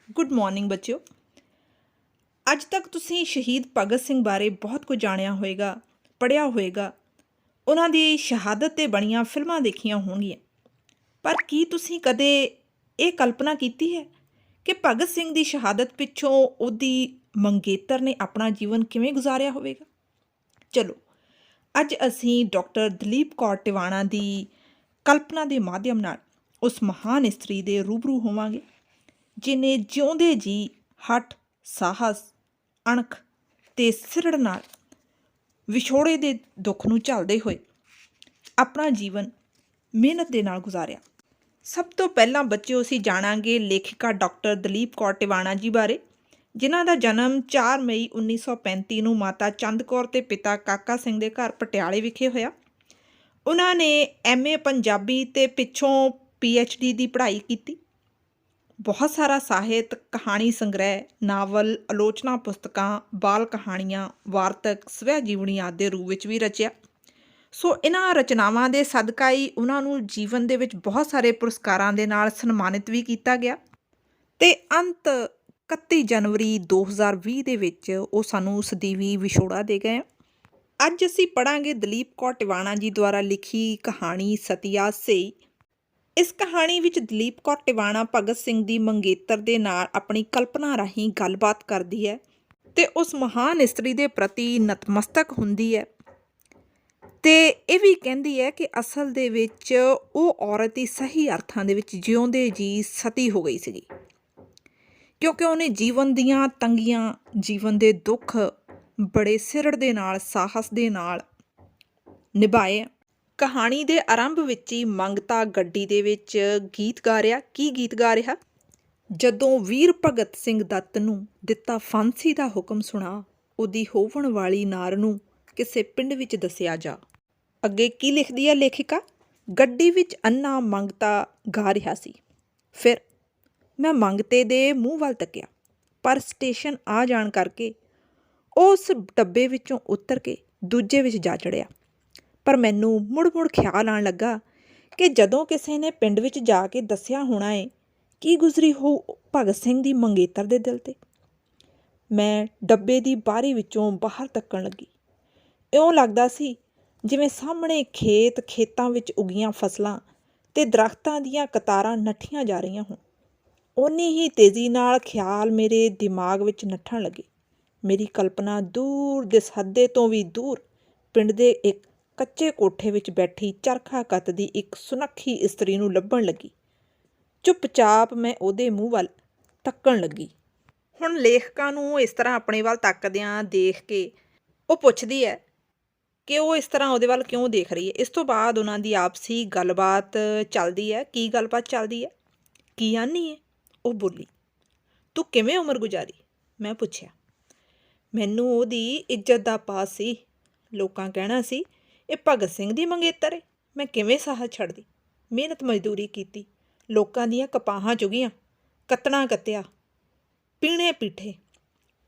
Good morning ਬੱਚਿਓ। ਅੱਜ ਤੱਕ ਤੁਸੀਂ ਸ਼ਹੀਦ ਭਗਤ ਸਿੰਘ ਬਾਰੇ ਬਹੁਤ ਕੁਝ ਜਾਣਿਆ ਹੋਵੇਗਾ, ਪੜ੍ਹਿਆ ਹੋਵੇਗਾ। ਉਹਨਾਂ ਦੀ ਸ਼ਹਾਦਤ 'ਤੇ ਬਣੀਆਂ ਫਿਲਮਾਂ ਦੇਖੀਆਂ ਹੋਣਗੀਆਂ। ਪਰ ਕੀ ਤੁਸੀਂ ਕਦੇ ਇਹ ਕਲਪਨਾ ਕੀਤੀ ਹੈ ਕਿ ਭਗਤ ਸਿੰਘ ਦੀ ਸ਼ਹਾਦਤ ਪਿੱਛੋਂ ਉਹਦੀ ਮੰਗੇਤਰ ਨੇ ਆਪਣਾ ਜੀਵਨ ਕਿਵੇਂ ਗੁਜ਼ਾਰਿਆ ਹੋਵੇਗਾ? ਚਲੋ, ਅੱਜ ਅਸੀਂ ਡਾਕਟਰ ਦਲੀਪ ਕੌਰ ਟਿਵਾਣਾ ਦੀ ਕਲਪਨਾ ਦੇ ਮਾਧਿਅਮ ਨਾਲ ਉਸ ਮਹਾਨ ਇਸਤਰੀ ਦੇ ਰੂਬਰੂ ਹੋਵਾਂਗੇ ਜਿਹਨੇ ਜਿਉਂਦੇ ਜੀ ਹੱਠ, ਸਾਹਸ, ਅਣਖ ਅਤੇ ਸਿਰੜ ਨਾਲ ਵਿਛੋੜੇ ਦੇ ਦੁੱਖ ਨੂੰ ਝੱਲਦੇ ਹੋਏ ਆਪਣਾ ਜੀਵਨ ਮਿਹਨਤ ਦੇ ਨਾਲ ਗੁਜ਼ਾਰਿਆ। ਸਭ ਤੋਂ ਪਹਿਲਾਂ ਬੱਚਿਓ ਅਸੀਂ ਜਾਣਾਂਗੇ ਲੇਖਿਕਾ ਡਾਕਟਰ ਦਲੀਪ ਕੌਰ ਟਿਵਾਣਾ ਜੀ ਬਾਰੇ, ਜਿਨ੍ਹਾਂ ਦਾ ਜਨਮ 4 ਮਈ 1935 ਨੂੰ ਮਾਤਾ ਚੰਦ ਕੌਰ ਅਤੇ ਪਿਤਾ ਕਾਕਾ ਸਿੰਘ ਦੇ ਘਰ ਪਟਿਆਲੇ ਵਿਖੇ ਹੋਇਆ। ਉਹਨਾਂ ਨੇ MA ਪੰਜਾਬੀ ਅਤੇ ਪਿੱਛੋਂ PhD ਦੀ ਪੜ੍ਹਾਈ ਕੀਤੀ। ਬਹੁਤ ਸਾਰਾ ਸਾਹਿਤ, ਕਹਾਣੀ ਸੰਗ੍ਰਹਿ, ਨਾਵਲ, ਆਲੋਚਨਾ ਪੁਸਤਕਾਂ, ਬਾਲ ਕਹਾਣੀਆਂ, ਵਾਰਤਕ, ਸਵੈ ਜੀਵਨੀ ਆਦਿ ਦੇ ਰੂਪ ਵਿੱਚ ਵੀ ਰਚਿਆ। ਸੋ ਇਹਨਾਂ ਰਚਨਾਵਾਂ ਦੇ ਸਦਕਾ ਹੀ ਉਹਨਾਂ ਨੂੰ ਜੀਵਨ ਦੇ ਵਿੱਚ ਬਹੁਤ ਸਾਰੇ ਪੁਰਸਕਾਰਾਂ ਦੇ ਨਾਲ ਸਨਮਾਨਿਤ ਵੀ ਕੀਤਾ ਗਿਆ ਅਤੇ ਅੰਤ 31 ਜਨਵਰੀ 2020 ਦੇ ਵਿੱਚ ਉਹ ਸਾਨੂੰ ਸਦੀਵੀ ਵਿਛੋੜਾ ਦੇ ਗਏ। ਅੱਜ ਅਸੀਂ ਪੜ੍ਹਾਂਗੇ ਦਲੀਪ ਕੌਰ ਟਿਵਾਣਾ ਜੀ ਦੁਆਰਾ ਲਿਖੀ ਕਹਾਣੀ ਸਤਿਆ ਸਈ। ਇਸ ਕਹਾਣੀ ਵਿੱਚ ਦਲੀਪ ਕੌਰ ਟਿਵਾਣਾ ਭਗਤ ਸਿੰਘ ਦੀ ਮੰਗੇਤਰ ਦੇ ਨਾਲ ਆਪਣੀ ਕਲਪਨਾ ਰਾਹੀਂ ਗੱਲਬਾਤ ਕਰਦੀ ਹੈ ਅਤੇ ਉਸ ਮਹਾਨ ਇਸਤਰੀ ਦੇ ਪ੍ਰਤੀ ਨਤਮਸਤਕ ਹੁੰਦੀ ਹੈ ਅਤੇ ਇਹ ਵੀ ਕਹਿੰਦੀ ਹੈ ਕਿ ਅਸਲ ਦੇ ਵਿੱਚ ਉਹ ਔਰਤ ਹੀ ਸਹੀ ਅਰਥਾਂ ਦੇ ਵਿੱਚ ਜਿਉਂਦੇ ਜੀ ਸਤੀ ਹੋ ਗਈ ਸੀਗੀ, ਕਿਉਂਕਿ ਉਹਨੇ ਜੀਵਨ ਦੀਆਂ ਤੰਗੀਆਂ, ਜੀਵਨ ਦੇ ਦੁੱਖ ਬੜੇ ਸਿਰੜ ਦੇ ਨਾਲ, ਸਾਹਸ ਦੇ ਨਾਲ ਨਿਭਾਏ। ਕਹਾਣੀ ਦੇ ਆਰੰਭ ਵਿੱਚ ਹੀ ਮੰਗਤਾ ਗੱਡੀ ਦੇ ਵਿੱਚ ਗੀਤ ਗਾ ਰਿਹਾ। ਕੀ ਗੀਤ ਗਾ ਰਿਹਾ? ਜਦੋਂ ਵੀਰ ਭਗਤ ਸਿੰਘ ਦੱਤ ਨੂੰ ਦਿੱਤਾ ਫਾਂਸੀ ਦਾ ਹੁਕਮ ਸੁਣਾ, ਉਹਦੀ ਹੋਵਣ ਵਾਲੀ ਨਾਰ ਨੂੰ ਕਿਸੇ ਪਿੰਡ ਵਿੱਚ ਦੱਸਿਆ ਜਾ। ਅੱਗੇ ਕੀ ਲਿਖਦੀ ਹੈ ਲੇਖਿਕਾ? ਗੱਡੀ ਵਿੱਚ ਅੰਨਾ ਮੰਗਤਾ ਗਾ ਰਿਹਾ ਸੀ। ਫਿਰ ਮੈਂ ਮੰਗਤੇ ਦੇ ਮੂੰਹ ਵੱਲ ਤੱਕਿਆ, ਪਰ ਸਟੇਸ਼ਨ ਆ ਜਾਣ ਕਰਕੇ ਉਸ ਡੱਬੇ ਵਿੱਚੋਂ ਉਤਰ ਕੇ ਦੂਜੇ ਵਿੱਚ ਜਾ ਚੜਿਆ। ਪਰ ਮੈਨੂੰ ਮੁੜ ਖਿਆਲ ਆਉਣ ਲੱਗਾ ਕਿ ਜਦੋਂ ਕਿਸੇ ਨੇ ਪਿੰਡ ਵਿੱਚ ਜਾ ਕੇ ਦੱਸਿਆ ਹੋਣਾ ਏ, ਕੀ ਗੁਜ਼ਰੀ ਹੋਊ ਭਗਤ ਸਿੰਘ ਦੀ ਮੰਗੇਤਰ ਦੇ ਦਿਲ 'ਤੇ। ਮੈਂ ਡੱਬੇ ਦੀ ਬਾਰੀ ਵਿੱਚੋਂ ਬਾਹਰ ਤੱਕਣ ਲੱਗੀ। ਇਉਂ ਲੱਗਦਾ ਸੀ ਜਿਵੇਂ ਸਾਹਮਣੇ ਖੇਤਾਂ ਵਿੱਚ ਉੱਗੀਆਂ ਫਸਲਾਂ ਅਤੇ ਦਰੱਖਤਾਂ ਦੀਆਂ ਕਤਾਰਾਂ ਨੱਠੀਆਂ ਜਾ ਰਹੀਆਂ ਹੋਣ। ਓਨੀ ਹੀ ਤੇਜ਼ੀ ਨਾਲ ਖਿਆਲ ਮੇਰੇ ਦਿਮਾਗ ਵਿੱਚ ਨੱਠਣ ਲੱਗੇ। ਮੇਰੀ ਕਲਪਨਾ ਦੂਰ ਦੇ ਸੱਦੇ ਤੋਂ ਵੀ ਦੂਰ ਪਿੰਡ ਦੇ ਇੱਕ ਕੱਚੇ ਕੋਠੇ ਵਿੱਚ ਬੈਠੀ ਚਰਖਾ ਕੱਤਦੀ ਇੱਕ ਸੁਨੱਖੀ ਇਸਤਰੀ ਨੂੰ ਲੱਭਣ ਲੱਗੀ। ਚੁੱਪਚਾਪ ਮੈਂ ਉਹਦੇ ਮੂੰਹ ਵੱਲ ਤੱਕਣ ਲੱਗੀ। ਹੁਣ ਲੇਖਕਾਂ ਨੂੰ ਇਸ ਤਰ੍ਹਾਂ ਆਪਣੇ ਵੱਲ ਤੱਕਦਿਆਂ ਦੇਖ ਕੇ ਉਹ ਪੁੱਛਦੀ ਹੈ ਕਿ ਉਹ ਇਸ ਤਰ੍ਹਾਂ ਉਹਦੇ ਵੱਲ ਕਿਉਂ ਦੇਖ ਰਹੀ ਹੈ। ਇਸ ਤੋਂ ਬਾਅਦ ਉਹਨਾਂ ਦੀ ਆਪਸੀ ਗੱਲਬਾਤ ਚੱਲਦੀ ਹੈ। ਕੀ ਗੱਲਬਾਤ ਚੱਲਦੀ ਹੈ? ਕੀ ਆਨੀ ਹੈ? ਉਹ ਬੋਲੀ, ਤੂੰ ਕਿਵੇਂ ਉਮਰ ਗੁਜ਼ਾਰੀ? ਮੈਂ ਪੁੱਛਿਆ। ਮੈਨੂੰ ਉਹਦੀ ਇੱਜ਼ਤ ਦਾ ਪਾਸ ਸੀ। ਲੋਕਾਂ ਕਹਿਣਾ ਸੀ ਇਹ ਭਗਤ ਸਿੰਘ ਦੀ ਮੰਗੇਤਰ ਏ। ਮੈਂ ਕਿਵੇਂ ਸਾਹ ਛੱਡਦੀ? ਮਿਹਨਤ ਮਜ਼ਦੂਰੀ ਕੀਤੀ, ਲੋਕਾਂ ਦੀਆਂ ਕਪਾਹਾਂ ਚੁਗੀਆਂ, ਕੱਤਣਾ ਕੱਤਿਆ, ਪੀਣੇ ਪੀਠੇ,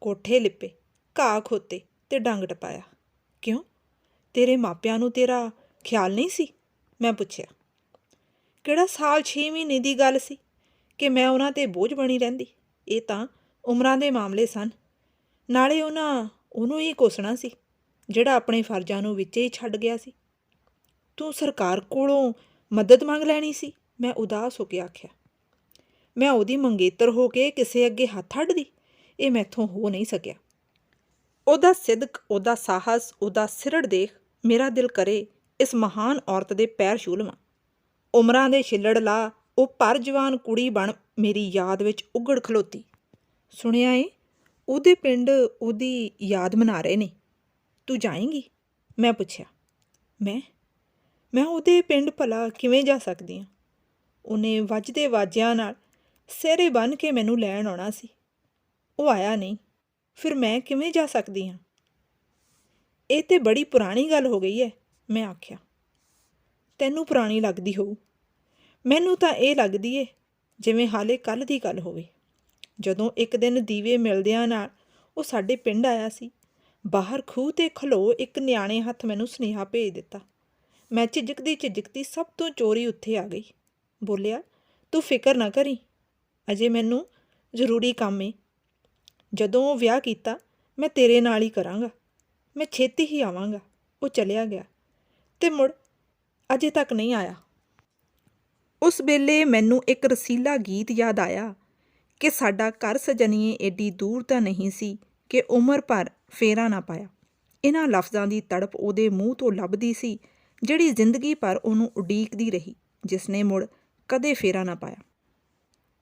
ਕੋਠੇ ਲਿੱਪੇ, ਘਾਹ ਖੋਤੇ ਅਤੇ ਡੰਗ ਟਪਾਇਆ। ਕਿਉਂ? ਤੇਰੇ ਮਾਪਿਆਂ ਨੂੰ ਤੇਰਾ ਖਿਆਲ ਨਹੀਂ ਸੀ? ਮੈਂ ਪੁੱਛਿਆ। ਕਿਹੜਾ ਸਾਲ 6 ਮਹੀਨੇ ਦੀ ਗੱਲ ਸੀ ਕਿ ਮੈਂ ਉਹਨਾਂ 'ਤੇ ਬੋਝ ਬਣੀ ਰਹਿੰਦੀ। ਇਹ ਤਾਂ ਉਮਰਾਂ ਦੇ ਮਾਮਲੇ ਸਨ। ਨਾਲੇ ਉਹਨੂੰ ਹੀ ਕੋਸਣਾ ਸੀ ਜਿਹੜਾ ਆਪਣੇ ਫਰਜ਼ਾਂ ਨੂੰ ਵਿੱਚੇ ਹੀ ਛੱਡ ਗਿਆ ਸੀ। ਤੂੰ ਸਰਕਾਰ ਕੋਲੋਂ ਮਦਦ ਮੰਗ ਲੈਣੀ ਸੀ? ਮੈਂ ਉਦਾਸ ਹੋ ਕੇ ਆਖਿਆ। ਮੈਂ ਉਹਦੀ ਮੰਗੇਤਰ ਹੋ ਕੇ ਕਿਸੇ ਅੱਗੇ ਹੱਥ ਅੱਡਦੀ? ਇਹ ਮੈਥੋਂ ਹੋ ਨਹੀਂ ਸਕਿਆ। ਉਹਦਾ ਸਿਦਕ, ਉਹਦਾ ਸਾਹਸ, ਉਹਦਾ ਸਿਰੜ ਦੇਖ ਮੇਰਾ ਦਿਲ ਕਰੇ ਇਸ ਮਹਾਨ ਔਰਤ ਦੇ ਪੈਰ ਛੂਹ ਲਵਾਂ। ਉਮਰਾਂ ਦੇ ਛਿੱਲੜ ਲਾ ਉਹ ਭਰ ਜਵਾਨ ਕੁੜੀ ਬਣ ਮੇਰੀ ਯਾਦ ਵਿੱਚ ਉੱਗੜ ਖਲੋਤੀ। ਸੁਣਿਆ ਏ ਉਹਦੇ ਪਿੰਡ ਉਹਦੀ ਯਾਦ ਮਨਾ ਰਹੇ ਨੇ, ਤੂੰ ਜਾਏਂਗੀ? ਮੈਂ ਪੁੱਛਿਆ। ਮੈਂ ਉਹਦੇ ਪਿੰਡ ਭਲਾ ਕਿਵੇਂ ਜਾ ਸਕਦੀ ਹਾਂ? ਉਹਨੇ ਵੱਜਦੇ ਵਾਜਿਆਂ ਨਾਲ ਸਿਹਰੇ ਬੰਨ੍ਹ ਕੇ ਮੈਨੂੰ ਲੈਣ ਆਉਣਾ ਸੀ। ਉਹ ਆਇਆ ਨਹੀਂ, ਫਿਰ ਮੈਂ ਕਿਵੇਂ ਜਾ ਸਕਦੀ ਹਾਂ? ਇਹ ਤਾਂ ਬੜੀ ਪੁਰਾਣੀ ਗੱਲ ਹੋ ਗਈ ਹੈ, ਮੈਂ ਆਖਿਆ। ਤੈਨੂੰ ਪੁਰਾਣੀ ਲੱਗਦੀ ਹੋਊ, ਮੈਨੂੰ ਤਾਂ ਇਹ ਲੱਗਦੀ ਏ ਜਿਵੇਂ ਹਾਲੇ ਕੱਲ੍ਹ ਦੀ ਗੱਲ ਹੋਵੇ। ਜਦੋਂ ਇੱਕ ਦਿਨ ਦੀਵੇ ਮਿਲਦਿਆਂ ਨਾਲ ਉਹ ਸਾਡੇ ਪਿੰਡ ਆਇਆ ਸੀ। ਬਾਹਰ ਖੂਹ 'ਤੇ ਖਲੋ ਇੱਕ ਨਿਆਣੇ ਹੱਥ ਮੈਨੂੰ ਸੁਨੇਹਾ ਭੇਜ ਦਿੱਤਾ। ਮੈਂ ਝਿਜਕਦੀ ਸਭ ਤੋਂ ਚੋਰੀ ਉੱਥੇ ਆ ਗਈ। ਬੋਲਿਆ, ਤੂੰ ਫਿਕਰ ਨਾ ਕਰੀ, ਅਜੇ ਮੈਨੂੰ ਜ਼ਰੂਰੀ ਕੰਮ ਏ। ਜਦੋਂ ਵਿਆਹ ਕੀਤਾ ਮੈਂ ਤੇਰੇ ਨਾਲ ਹੀ ਕਰਾਂਗਾ, ਮੈਂ ਛੇਤੀ ਹੀ ਆਵਾਂਗਾ। ਉਹ ਚਲਿਆ ਗਿਆ ਅਤੇ ਮੁੜ ਅਜੇ ਤੱਕ ਨਹੀਂ ਆਇਆ। ਉਸ ਵੇਲੇ ਮੈਨੂੰ ਇੱਕ ਰਸੀਲਾ ਗੀਤ ਯਾਦ ਆਇਆ ਕਿ ਸਾਡਾ ਘਰ ਸਜਣੀਏ ਏਡੀ ਦੂਰ ਤਾਂ ਨਹੀਂ ਸੀ ਕਿ ਉਮਰ ਭਰ ਫੇਰਾ ਨਾ ਪਾਇਆ। ਇਹਨਾਂ ਲਫ਼ਜ਼ਾਂ ਦੀ ਤੜਪ ਉਹਦੇ ਮੂੰਹ ਤੋਂ ਲੱਭਦੀ ਸੀ, ਜਿਹੜੀ ਜ਼ਿੰਦਗੀ ਭਰ ਉਹਨੂੰ ਉਡੀਕਦੀ ਰਹੀ, ਜਿਸ ਨੇ ਮੁੜ ਕਦੇ ਫੇਰਾ ਨਾ ਪਾਇਆ।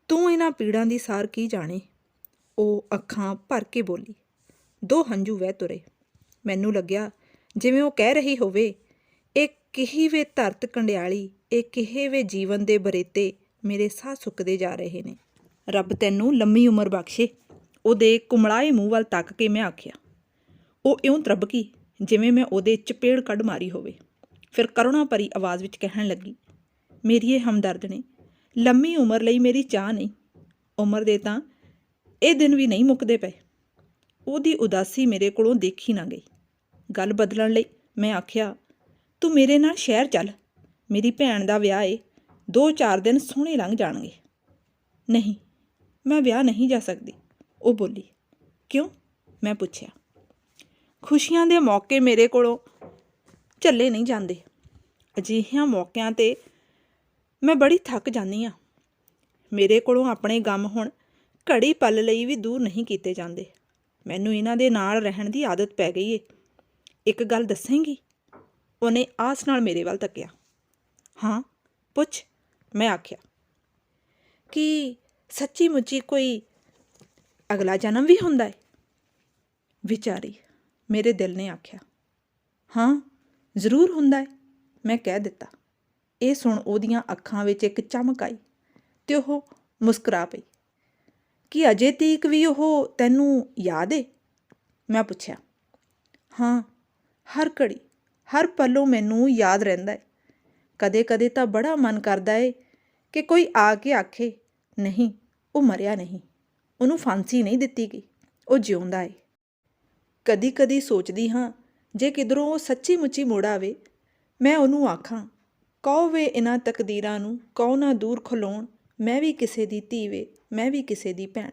ਤੂੰ ਇਹਨਾਂ ਪੀੜਾਂ ਦੀ ਸਾਰ ਕੀ ਜਾਣੇ, ਉਹ ਅੱਖਾਂ ਭਰ ਕੇ ਬੋਲੀ। 2 ਹੰਝੂ ਵਹਿ ਤੁਰੇ। ਮੈਨੂੰ ਲੱਗਿਆ ਜਿਵੇਂ ਉਹ ਕਹਿ ਰਹੀ ਹੋਵੇ, ਇਹ ਕਿਹੀ ਧਰਤ ਕੰਡਿਆਲੀ, ਇਹ ਕਿਹੇ ਜੀਵਨ ਦੇ ਬਰੇਤੇ ਮੇਰੇ ਸਾਹ ਸੁੱਕਦੇ ਜਾ ਰਹੇ ਨੇ। ਰੱਬ ਤੈਨੂੰ ਲੰਮੀ ਉਮਰ ਬਖਸ਼ੇ। ਉਹਦੇ ਕੁਮਲਾਏ ਮੂੰਹ ਵੱਲ ਤੱਕ ਕੇ ਮੈਂ ਆਖਿਆ। ਉਹ ਇਉਂ ਤਰਬਕੀ ਜਿਵੇਂ ਮੈਂ ਉਹਦੇ ਚਪੇੜ ਕੱਢ ਮਾਰੀ ਹੋਵੇ। ਫਿਰ ਕਰੁਣਾ ਭਰੀ ਆਵਾਜ਼ ਵਿੱਚ ਕਹਿਣ ਲੱਗੀ, ਮੇਰੀਏ ਹਮਦਰਦ ਨੇ, ਲੰਮੀ ਉਮਰ ਲਈ ਮੇਰੀ ਚਾਹ ਨਹੀਂ। ਉਮਰ ਦੇ ਤਾਂ ਇਹ ਦਿਨ ਵੀ ਨਹੀਂ ਮੁੱਕਦੇ ਪਏ। ਉਹਦੀ ਉਦਾਸੀ ਮੇਰੇ ਕੋਲੋਂ ਦੇਖੀ ਨਾ ਗਈ। ਗੱਲ ਬਦਲਣ ਲਈ ਮੈਂ ਆਖਿਆ, ਤੂੰ ਮੇਰੇ ਨਾਲ ਸ਼ਹਿਰ ਚੱਲ, ਮੇਰੀ ਭੈਣ ਦਾ ਵਿਆਹ ਏ, 2-4 ਦਿਨ ਸੋਹਣੇ ਲੰਘ ਜਾਣਗੇ। ਨਹੀਂ, ਮੈਂ ਵਿਆਹ ਨਹੀਂ ਜਾ ਸਕਦੀ, ਉਹ ਬੋਲੀ। ਕਿਉਂ? ਮੈਂ ਪੁੱਛਿਆ। ਖੁਸ਼ੀਆਂ ਦੇ ਮੌਕੇ ਮੇਰੇ ਕੋਲੋਂ ਝੱਲੇ ਨਹੀਂ ਜਾਂਦੇ। ਅਜਿਹਿਆਂ ਮੌਕਿਆਂ 'ਤੇ ਮੈਂ ਬੜੀ ਥੱਕ ਜਾਂਦੀ ਹਾਂ। ਮੇਰੇ ਕੋਲੋਂ ਆਪਣੇ ਗਮ ਹੁਣ ਘੜੀ ਪਲ ਲਈ ਵੀ ਦੂਰ ਨਹੀਂ ਕੀਤੇ ਜਾਂਦੇ। ਮੈਨੂੰ ਇਹਨਾਂ ਦੇ ਨਾਲ ਰਹਿਣ ਦੀ ਆਦਤ ਪੈ ਗਈ ਏ। ਇੱਕ ਗੱਲ ਦੱਸੇਂਗੀ? ਉਹਨੇ ਆਸ ਨਾਲ ਮੇਰੇ ਵੱਲ ਤੱਕਿਆ। ਹਾਂ, ਪੁੱਛ, ਮੈਂ ਆਖਿਆ। ਕੀ ਸੱਚੀ ਮੁੱਚੀ ਕੋਈ ਅਗਲਾ ਜਨਮ ਵੀ ਹੁੰਦਾ ਏ? ਵਿਚਾਰੀ, ਮੇਰੇ ਦਿਲ ਨੇ ਆਖਿਆ। ਹਾਂ, ਜ਼ਰੂਰ ਹੁੰਦਾ ਏ, ਮੈਂ ਕਹਿ ਦਿੱਤਾ। ਇਹ ਸੁਣ ਉਹਦੀਆਂ ਅੱਖਾਂ ਵਿੱਚ ਇੱਕ ਚਮਕ ਆਈ ਅਤੇ ਉਹ ਮੁਸਕਰਾ ਪਈ। ਕੀ ਅਜੇ ਤੀਕ ਵੀ ਉਹ ਤੈਨੂੰ ਯਾਦ ਏ? ਮੈਂ ਪੁੱਛਿਆ। ਹਾਂ, ਹਰ ਘੜੀ, ਹਰ ਪਲੋਂ ਮੈਨੂੰ ਯਾਦ ਰਹਿੰਦਾ ਏ। ਕਦੇ ਕਦੇ ਤਾਂ ਬੜਾ ਮਨ ਕਰਦਾ ਏ ਕਿ ਕੋਈ ਆ ਕੇ ਆਖੇ, ਨਹੀਂ, ਉਹ ਮਰਿਆ ਨਹੀਂ, ਉਹਨੂੰ ਫਾਂਸੀ ਨਹੀਂ ਦਿੱਤੀ ਗਈ, ਉਹ ਜਿਉਂਦਾ ਏ। ਕਦੀ ਕਦੀ ਸੋਚਦੀ ਹਾਂ, ਜੇ ਕਿਧਰੋਂ ਉਹ ਸੱਚੀ ਮੁੱਚੀ ਮੁੜ ਆਵੇ, ਮੈਂ ਉਹਨੂੰ ਆਖਾਂ, ਕਹੋ ਵੇ ਇਹਨਾਂ ਤਕਦੀਰਾਂ ਨੂੰ, ਕਹੋ ਨਾ ਦੂਰ ਖਲੋਣ, ਮੈਂ ਵੀ ਕਿਸੇ ਦੀ ਧੀ ਵੇ, ਮੈਂ ਵੀ ਕਿਸੇ ਦੀ ਭੈਣ।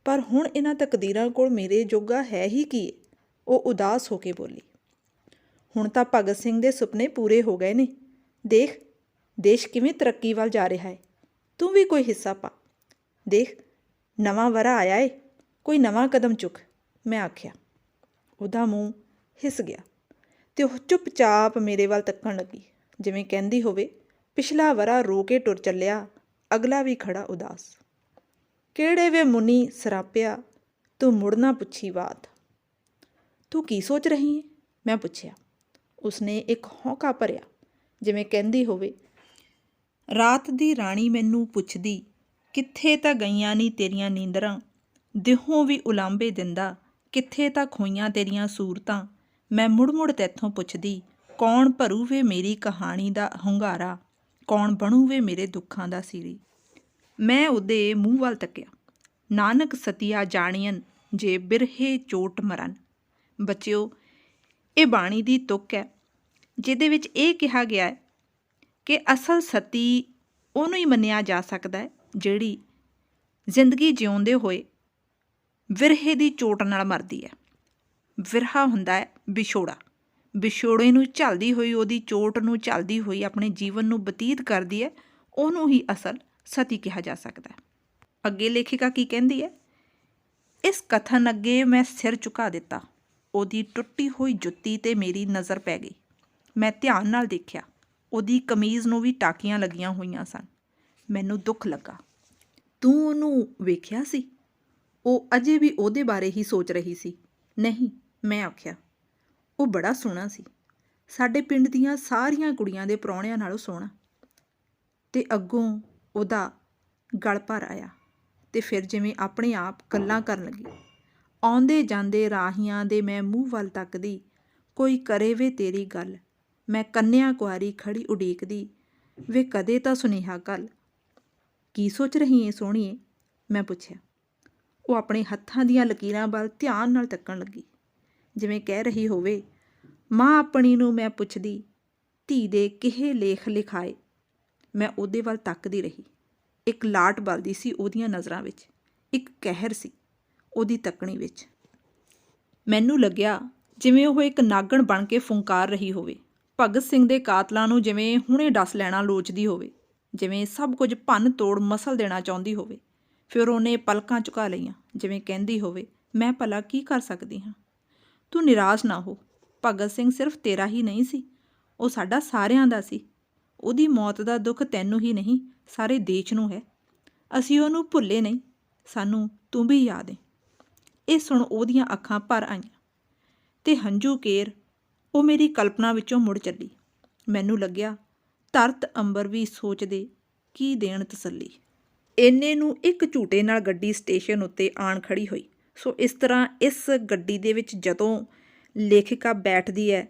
ਪਰ ਹੁਣ ਇਹਨਾਂ ਤਕਦੀਰਾਂ ਕੋਲ ਮੇਰੇ ਜੋਗਾ ਹੈ ਹੀ ਕੀ ਏ? ਉਹ ਉਦਾਸ ਹੋ ਕੇ ਬੋਲੀ। ਹੁਣ ਤਾਂ ਭਗਤ ਸਿੰਘ ਦੇ ਸੁਪਨੇ ਪੂਰੇ ਹੋ ਗਏ ਨੇ। ਦੇਖ, ਦੇਸ਼ ਕਿਵੇਂ ਤਰੱਕੀ ਵੱਲ ਜਾ ਰਿਹਾ ਏ। ਤੂੰ ਵੀ ਕੋਈ ਹਿੱਸਾ ਪਾ। ਦੇਖ, ਨਵਾਂ ਵਰ੍ਹਾ ਆਇਆ ਏ, ਕੋਈ ਨਵਾਂ ਕਦਮ ਚੁੱਕ, ਮੈਂ ਆਖਿਆ। ਉਹਦਾ ਮੂੰਹ ਹਿੱਸ ਗਿਆ ਅਤੇ ਉਹ ਚੁੱਪਚਾਪ ਮੇਰੇ ਵੱਲ ਤੱਕਣ ਲੱਗੀ, ਜਿਵੇਂ ਕਹਿੰਦੀ ਹੋਵੇ, ਪਿਛਲਾ ਵਰ੍ਹਾ ਰੋ ਕੇ ਟੁਰ ਚੱਲਿਆ, ਅਗਲਾ ਵੀ ਖੜਾ ਉਦਾਸ। ਕਿਹੜੇ ਵੇ ਮੁਨੀ ਸਰਾਪਿਆ, ਤੂੰ ਮੁੜ ਨਾ ਪੁੱਛੀ ਬਾਤ। ਤੂੰ ਕੀ ਸੋਚ ਰਹੀ ਏ? ਮੈਂ ਪੁੱਛਿਆ। ਉਸਨੇ ਇੱਕ ਹੌਂਕਾ ਭਰਿਆ, ਜਿਵੇਂ ਕਹਿੰਦੀ ਹੋਵੇ, ਰਾਤ ਦੀ ਰਾਣੀ ਮੈਨੂੰ ਪੁੱਛਦੀ, ਕਿੱਥੇ ਤਾਂ ਗਈਆਂ ਨੀ ਤੇਰੀਆਂ ਨੀਂਦਰਾਂ, ਦਿਹੋਂ ਵੀ ਉਲਾਂਭੇ ਦਿੰਦਾ, ਕਿੱਥੇ ਤਾਂ ਖੋਈਆਂ ਤੇਰੀਆਂ ਸੂਰਤਾਂ। ਮੈਂ ਮੁੜ ਮੁੜ ਤੈਥੋਂ ਪੁੱਛਦੀ, ਕੌਣ ਭਰੂ ਵੇ ਮੇਰੀ ਕਹਾਣੀ ਦਾ ਹੁੰਗਾਰਾ, ਕੌਣ ਬਣੂ ਵੇ ਮੇਰੇ ਦੁੱਖਾਂ ਦਾ ਸੀਰੀ। ਮੈਂ ਉਹਦੇ ਮੂੰਹ ਵੱਲ ਤੱਕਿਆ। ਨਾਨਕ ਸਤੀਆ ਜਾਣੀਅਨ, ਜੇ ਬਿਰਹੇ ਚੋਟ ਮਰਨ। ਬੱਚਿਓ, ਇਹ ਬਾਣੀ ਦੀ ਤੁਕ ਹੈ, ਜਿਹਦੇ ਵਿੱਚ ਇਹ ਕਿਹਾ ਗਿਆ ਹੈ ਕਿ ਅਸਲ ਸਤੀ ਉਹਨੂੰ ਹੀ ਮੰਨਿਆ ਜਾ ਸਕਦਾ ਹੈ ਜਿਹੜੀ ਜ਼ਿੰਦਗੀ ਜਿਉਂਦੇ ਹੋਏ ਵਿਰਹੇ ਦੀ ਚੋਟ ਨਾਲ ਮਰਦੀ ਹੈ। ਵਿਰਹਾ ਹੁੰਦਾ ਹੈ ਵਿਛੋੜਾ। ਵਿਛੋੜੇ ਨੂੰ ਝੱਲਦੀ ਹੋਈ, ਉਹਦੀ ਚੋਟ ਨੂੰ ਝੱਲਦੀ ਹੋਈ ਆਪਣੇ ਜੀਵਨ ਨੂੰ ਬਤੀਤ ਕਰਦੀ ਹੈ, ਉਹਨੂੰ ਹੀ ਅਸਲ ਸਤੀ ਕਿਹਾ ਜਾ ਸਕਦਾ ਹੈ। ਅੱਗੇ ਲੇਖਿਕਾ ਕੀ ਕਹਿੰਦੀ ਹੈ? ਇਸ ਕਥਨ ਅੱਗੇ ਮੈਂ ਸਿਰ ਝੁਕਾ ਦਿੱਤਾ। ਉਹਦੀ ਟੁੱਟੀ ਹੋਈ ਜੁੱਤੀ 'ਤੇ ਮੇਰੀ ਨਜ਼ਰ ਪੈ ਗਈ। ਮੈਂ ਧਿਆਨ ਨਾਲ ਦੇਖਿਆ, ਉਹਦੀ ਕਮੀਜ਼ ਨੂੰ ਵੀ ਟਾਕੀਆਂ ਲੱਗੀਆਂ ਹੋਈਆਂ ਸਨ। ਮੈਨੂੰ ਦੁੱਖ ਲੱਗਾ। ਤੂੰ ਉਹਨੂੰ ਵੇਖਿਆ ਸੀ? ਉਹ ਅਜੇ ਵੀ ਉਹਦੇ ਬਾਰੇ ਹੀ ਸੋਚ ਰਹੀ ਸੀ। ਨਹੀਂ, ਮੈਂ ਆਖਿਆ। ਉਹ ਬੜਾ ਸੋਹਣਾ ਸੀ, ਸਾਡੇ ਪਿੰਡ ਦੀਆਂ ਸਾਰੀਆਂ ਕੁੜੀਆਂ ਦੇ ਪ੍ਰਾਹੁਣਿਆਂ ਨਾਲੋਂ ਸੋਹਣਾ। ਅਤੇ ਅੱਗੋਂ ਉਹਦਾ ਗਲ ਭਰ ਆਇਆ ਅਤੇ ਫਿਰ ਜਿਵੇਂ ਆਪਣੇ ਆਪ ਗੱਲਾਂ ਕਰਨ ਲੱਗੀ। ਆਉਂਦੇ ਜਾਂਦੇ ਰਾਹੀਆਂ ਦੇ ਮੈਂ ਮੂੰਹ ਵੱਲ ਤੱਕਦੀ, ਕੋਈ ਕਰੇ ਵੇ ਤੇਰੀ ਗੱਲ, ਮੈਂ ਕੰਨਿਆ ਕੁਆਰੀ ਖੜੀ ਉਡੀਕਦੀ, ਵੇ ਕਦੇ ਤਾਂ ਸੁਨੇਹਾ ਕੱਲ। ਕੀ ਸੋਚ ਰਹੀ ਏ ਸੋਹਣੀਏ? ਮੈਂ ਪੁੱਛਿਆ। ਉਹ ਆਪਣੇ ਹੱਥਾਂ ਦੀਆਂ ਲਕੀਰਾਂ ਵੱਲ ਧਿਆਨ ਨਾਲ ਤੱਕਣ ਲੱਗੀ, ਜਿਵੇਂ ਕਹਿ ਰਹੀ ਹੋਵੇ, ਮਾਂ ਆਪਣੀ ਨੂੰ ਮੈਂ ਪੁੱਛਦੀ, ਧੀ ਦੇ ਕਿਹੇ ਲੇਖ ਲਿਖਾਏ। ਮੈਂ ਉਹਦੇ ਵੱਲ ਤੱਕਦੀ ਰਹੀ। ਇੱਕ ਲਾਟ ਬਲਦੀ ਸੀ ਉਹਦੀਆਂ ਨਜ਼ਰਾਂ ਵਿੱਚ। ਇੱਕ ਕਹਿਰ ਸੀ ਉਹਦੀ ਤੱਕਣੀ ਵਿੱਚ। ਮੈਨੂੰ ਲੱਗਿਆ ਜਿਵੇਂ ਉਹ ਇੱਕ ਨਾਗਣ ਬਣ ਕੇ ਫੁੰਕਾਰ ਰਹੀ ਹੋਵੇ, ਭਗਤ ਸਿੰਘ ਦੇ ਕਾਤਲਾਂ ਨੂੰ ਜਿਵੇਂ ਹੁਣੇ ਡਸ ਲੈਣਾ ਲੋਚਦੀ ਹੋਵੇ, ਜਿਵੇਂ ਸਭ ਕੁਝ ਭੰਨ ਤੋੜ ਮਸਲ ਦੇਣਾ ਚਾਹੁੰਦੀ ਹੋਵੇ। ਫਿਰ ਉਹਨੇ ਪਲਕਾਂ ਝੁਕਾ ਲਈਆਂ, ਜਿਵੇਂ ਕਹਿੰਦੀ ਹੋਵੇ, ਮੈਂ ਭਲਾ ਕੀ ਕਰ ਸਕਦੀ ਹਾਂ। ਤੂੰ ਨਿਰਾਸ਼ ਨਾ ਹੋ, ਭਗਤ ਸਿੰਘ ਸਿਰਫ ਤੇਰਾ ਹੀ ਨਹੀਂ ਸੀ, ਉਹ ਸਾਡਾ ਸਾਰਿਆਂ ਦਾ ਸੀ। ਉਹਦੀ ਮੌਤ ਦਾ ਦੁੱਖ ਤੈਨੂੰ ਹੀ ਨਹੀਂ, ਸਾਰੇ ਦੇਸ਼ ਨੂੰ ਹੈ। ਅਸੀਂ ਉਹਨੂੰ ਭੁੱਲੇ ਨਹੀਂ, ਸਾਨੂੰ ਤੂੰ ਵੀ ਯਾਦ ਹੈ। ਇਹ ਸੁਣ ਉਹਦੀਆਂ ਅੱਖਾਂ ਭਰ ਆਈਆਂ ਤੇ ਹੰਝੂ ਕੇਰ ਉਹ ਮੇਰੀ ਕਲਪਨਾ ਵਿੱਚੋਂ ਮੁੜ ਚੱਲੀ। ਮੈਨੂੰ ਲੱਗਿਆ ਧਰਤ ਅੰਬਰ ਵੀ ਸੋਚਦੇ ਕੀ ਦੇਣ ਤਸੱਲੀ। ਇੰਨੇ ਨੂੰ ਇੱਕ ਝੂਟੇ ਨਾਲ ਗੱਡੀ ਸਟੇਸ਼ਨ ਉੱਤੇ ਆਣ ਖੜੀ ਹੋਈ। ਸੋ ਇਸ ਤਰ੍ਹਾਂ ਇਸ ਗੱਡੀ ਦੇ ਵਿੱਚ ਜਦੋਂ ਲੇਖਿਕਾ ਬੈਠਦੀ ਹੈ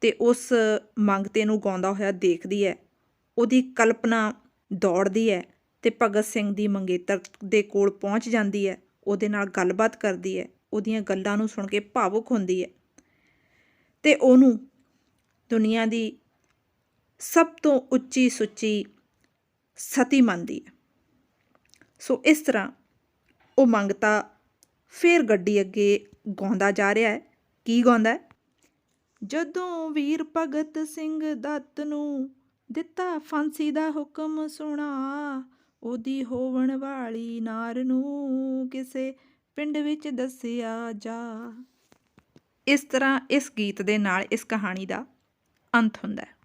ਤੇ ਉਸ ਮੰਗਤੇ ਨੂੰ ਗਾਉਂਦਾ ਹੋਇਆ ਦੇਖਦੀ ਹੈ, ਉਹਦੀ ਕਲਪਨਾ ਦੌੜਦੀ ਹੈ ਤੇ ਭਗਤ ਸਿੰਘ ਦੀ ਮੰਗੇਤਰ ਦੇ ਕੋਲ ਪਹੁੰਚ ਜਾਂਦੀ ਹੈ, ਉਹਦੇ ਨਾਲ ਗੱਲਬਾਤ ਕਰਦੀ ਹੈ, ਉਹਦੀਆਂ ਗੱਲਾਂ ਨੂੰ ਸੁਣ ਕੇ ਭਾਵੁਕ ਹੁੰਦੀ ਹੈ ਤੇ ਉਹਨੂੰ ਦੁਨੀਆ ਦੀ ਸਭ ਤੋਂ ਉੱਚੀ ਸੁੱਚੀ ਸਤੀ ਮੰਨਦੀ ਹੈ। ਸੋ ਇਸ ਤਰ੍ਹਾਂ ਉਹ ਮੰਗਤਾ ਫਿਰ ਗੱਡੀ ਅੱਗੇ ਗਾਉਂਦਾ ਜਾ ਰਿਹਾ ਹੈ। ਕੀ ਗਾਉਂਦਾ ਹੈ? ਜਦੋਂ ਵੀਰ ਭਗਤ ਸਿੰਘ ਦੱਤ ਨੂੰ ਦਿੱਤਾ ਫਾਂਸੀ ਦਾ ਹੁਕਮ ਸੁਣਾ, ਉਹਦੀ ਹੋਵਣ ਵਾਲੀ ਨਾਰ ਨੂੰ ਕਿਸੇ ਪਿੰਡ ਵਿੱਚ ਦੱਸਿਆ ਜਾ। ਇਸ ਤਰ੍ਹਾਂ ਇਸ ਗੀਤ ਦੇ ਨਾਲ ਇਸ ਕਹਾਣੀ ਦਾ ਅੰਤ ਹੁੰਦਾ ਹੈ।